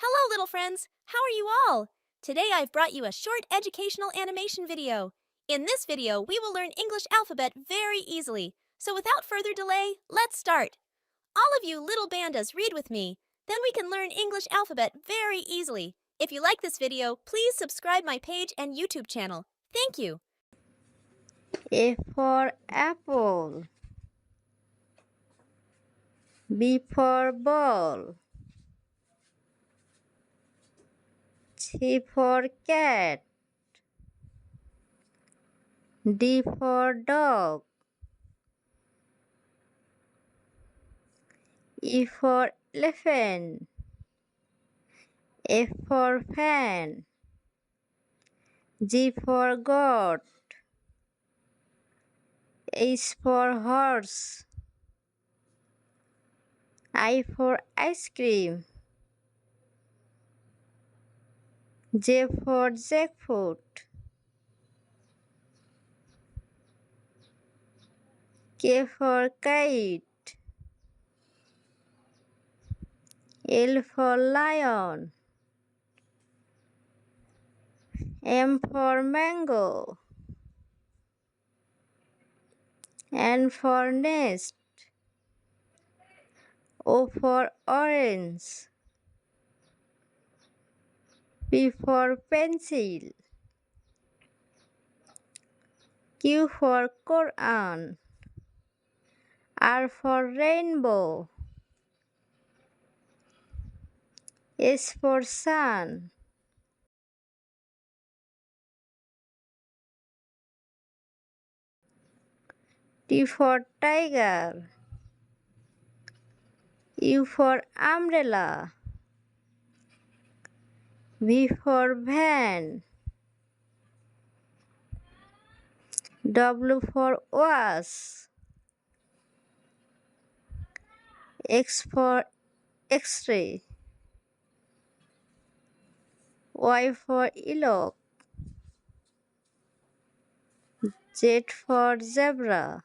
Hello, little friends! How are you all? Today I've brought you a short educational animation video. In this video, we will learn English alphabet very easily. So without further delay, let's start. All of you little bandas read with me. Then we can learn English alphabet very easily. If you like this video, please subscribe my page and YouTube channel. Thank you. A for apple. B for ball. C for cat. D for dog. E for elephant. F for fan. G for goat. H for horse. I for ice cream. J for jackfruit. K for kite. L for lion. M for mango. N for nest. O for orange. P for pencil. Q for Quran. R for rainbow. S for sun. T for tiger. U for umbrella. V for van. W for was. X for X-ray. Y for yellow. Z for zebra.